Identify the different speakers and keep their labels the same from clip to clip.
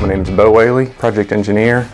Speaker 1: name is Bo Whaley, project engineer,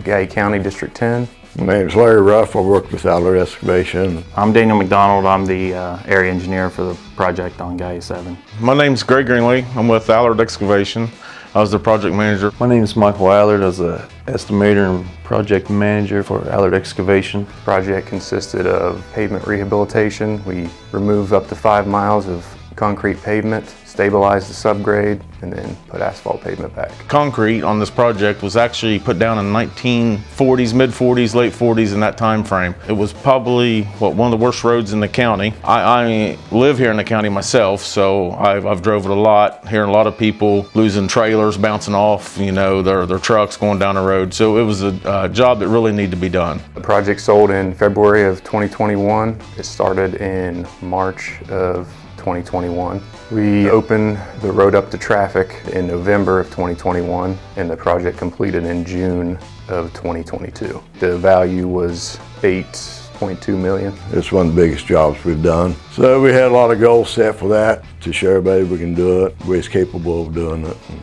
Speaker 1: Gallia County, District 10.
Speaker 2: My name is Larry Ruff. I work with Allard Excavation.
Speaker 3: I'm Daniel McDonald. I'm the area engineer for the project on Gallia 7.
Speaker 4: My name's Greg Greenlee. I'm with Allard Excavation. I was the project manager.
Speaker 5: My name is Michael Allard. I was the estimator and project manager for Allard Excavation.
Speaker 1: The project consisted of pavement rehabilitation. We removed up to 5 miles of concrete pavement, stabilized the subgrade, and then put asphalt pavement back.
Speaker 4: Concrete on this project was actually put down in 1940s, mid-40s, late 40s in that time frame. It was probably one of the worst roads in the county. I live here in the county myself, so I've drove it a lot, hearing a lot of people losing trailers, bouncing off, their trucks going down the road. So it was a job that really needed to be done.
Speaker 1: The project sold in February of 2021. It started in March of 2021. We opened the road up to traffic in November of 2021, and the project completed in June of 2022. The value was $8.2 million.
Speaker 2: It's one of the biggest jobs we've done. So we had a lot of goals set for that to show everybody we can do it. We're capable of doing it and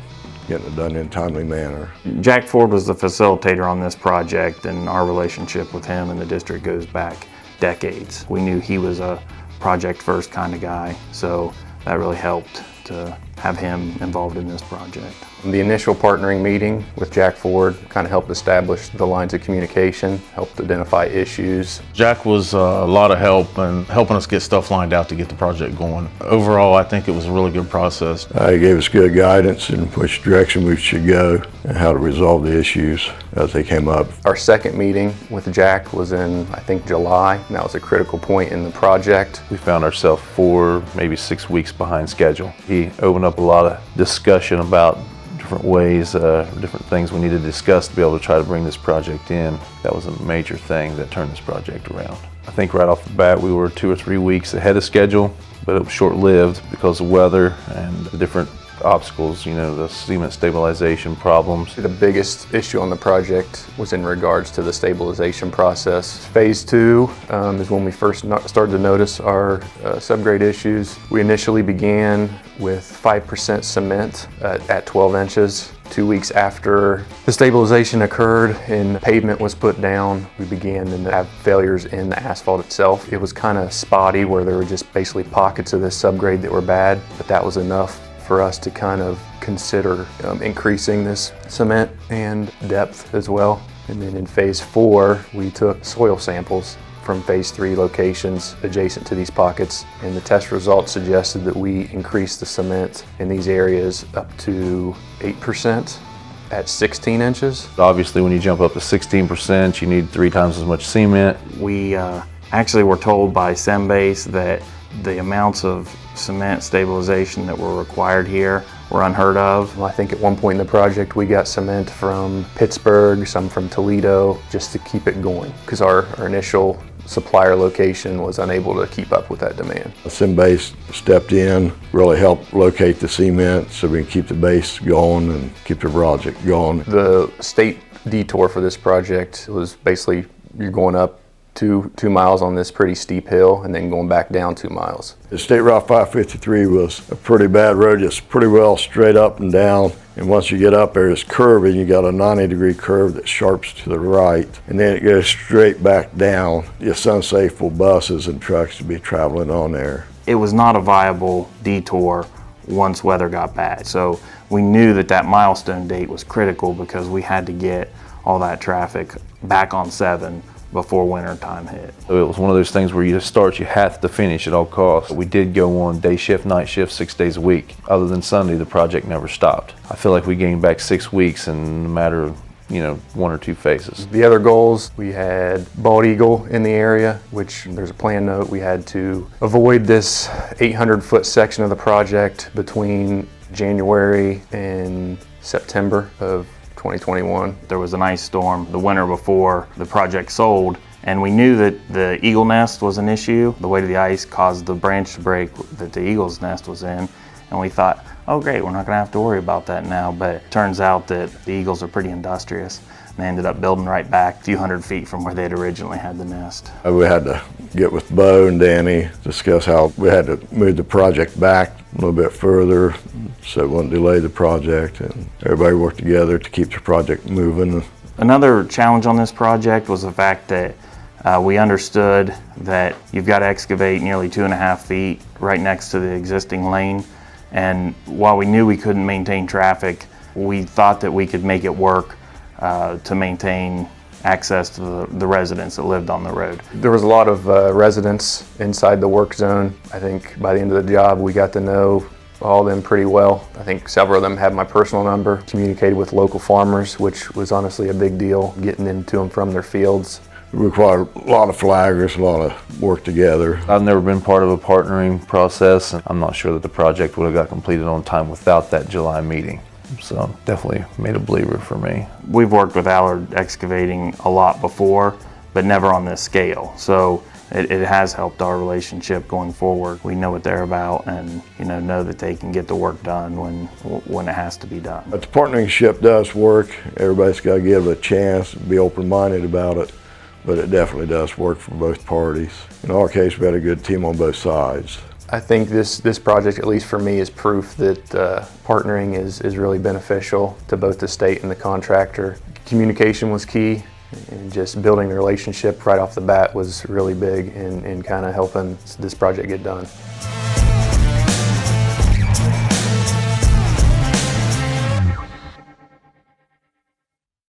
Speaker 2: getting it done in a timely manner.
Speaker 3: Jack Ford was the facilitator on this project, and our relationship with him and the district goes back decades. We knew he was a project first kind of guy, so that really helped to have him involved in this project.
Speaker 1: The initial partnering meeting with Jack Ford kind of helped establish the lines of communication, helped identify issues.
Speaker 4: Jack was a lot of help and helping us get stuff lined out to get the project going. Overall, I think it was a really good process.
Speaker 2: He gave us good guidance in which direction we should go and how to resolve the issues as they came up.
Speaker 1: Our second meeting with Jack was in, I think, July, and that was a critical point in the project.
Speaker 5: We found ourselves 4, maybe 6 weeks behind schedule. He opened up a lot of discussion about different ways, different things we needed to discuss to be able to try to bring this project in. That was a major thing that turned this project around. I think right off the bat we were 2 or 3 weeks ahead of schedule, but it was short-lived because of weather and the different obstacles, the cement stabilization problems.
Speaker 1: The biggest issue on the project was in regards to the stabilization process. Phase 2 is when we first started to notice our subgrade issues. We initially began with 5% cement at 12 inches. 2 weeks after the stabilization occurred and pavement was put down, we began to have failures in the asphalt itself. It was kind of spotty where there were just basically pockets of this subgrade that were bad, but that was enough for us to kind of consider increasing this cement and depth as well. And then in phase 4, we took soil samples from phase 3 locations adjacent to these pockets, and the test results suggested that we increased the cement in these areas up to 8% at 16 inches.
Speaker 5: Obviously, when you jump up to 16%, you need 3 times as much cement.
Speaker 3: We actually were told by SemBase that the amounts of cement stabilization that were required here were unheard of.
Speaker 1: I think at one point in the project we got cement from Pittsburgh, some from Toledo, just to keep it going, because our initial supplier location was unable to keep up with that demand.
Speaker 2: SemBase stepped in, really helped locate the cement so we can keep the base going and keep the project going.
Speaker 1: The state detour for this project was basically you're going up two miles on this pretty steep hill and then going back down 2 miles.
Speaker 2: The State Route 553 was a pretty bad road, just pretty well straight up and down. And once you get up there, it's curving. You got a 90-degree curve that sharps to the right, and then it goes straight back down. It's unsafe for buses and trucks to be traveling on there.
Speaker 3: It was not a viable detour once weather got bad. So we knew that milestone date was critical because we had to get all that traffic back on 7 before winter time hit.
Speaker 5: So it was one of those things where you start, you have to finish at all costs. We did go on day shift, night shift, 6 days a week. Other than Sunday, the project never stopped. I feel like we gained back 6 weeks in a matter of 1 or 2 phases.
Speaker 1: The other goals, we had bald eagle in the area, which there's a plan note. We had to avoid this 800-foot section of the project between January and September of 2021.
Speaker 3: There was an ice storm the winter before the project sold, and we knew that the eagle nest was an issue. The weight of the ice caused the branch to break that the eagle's nest was in, and we thought, oh great, we're not gonna have to worry about that now. But it turns out that the eagles are pretty industrious, and they ended up building right back a few hundred feet from where they'd originally had the nest.
Speaker 2: We had to get with Bo and Danny, discuss how we had to move the project back a little bit further so it wouldn't delay the project, and everybody worked together to keep the project moving.
Speaker 3: Another challenge on this project was the fact that we understood that you've got to excavate nearly 2.5 feet right next to the existing lane. And while we knew we couldn't maintain traffic, we thought that we could make it work to maintain access to the residents that lived on the road.
Speaker 1: There was a lot of residents inside the work zone. I think by the end of the job, we got to know all of them pretty well. I think several of them had my personal number, communicated with local farmers, which was honestly a big deal, getting into them from their fields.
Speaker 2: It required a lot of flaggers, a lot of work together.
Speaker 5: I've never been part of a partnering process, and I'm not sure that the project would have got completed on time without that July meeting. So definitely made a believer for me.
Speaker 3: We've worked with Allard Excavating a lot before, but never on this scale. So it has helped our relationship going forward. We know what they're about, and know that they can get the work done when it has to be done.
Speaker 2: But the partnership does work. Everybody's got to give it a chance, be open-minded about it. But it definitely does work for both parties. In our case, we had a good team on both sides.
Speaker 1: I think this project, at least for me, is proof that partnering is really beneficial to both the state and the contractor. Communication was key, and just building the relationship right off the bat was really big in kind of helping this project get done.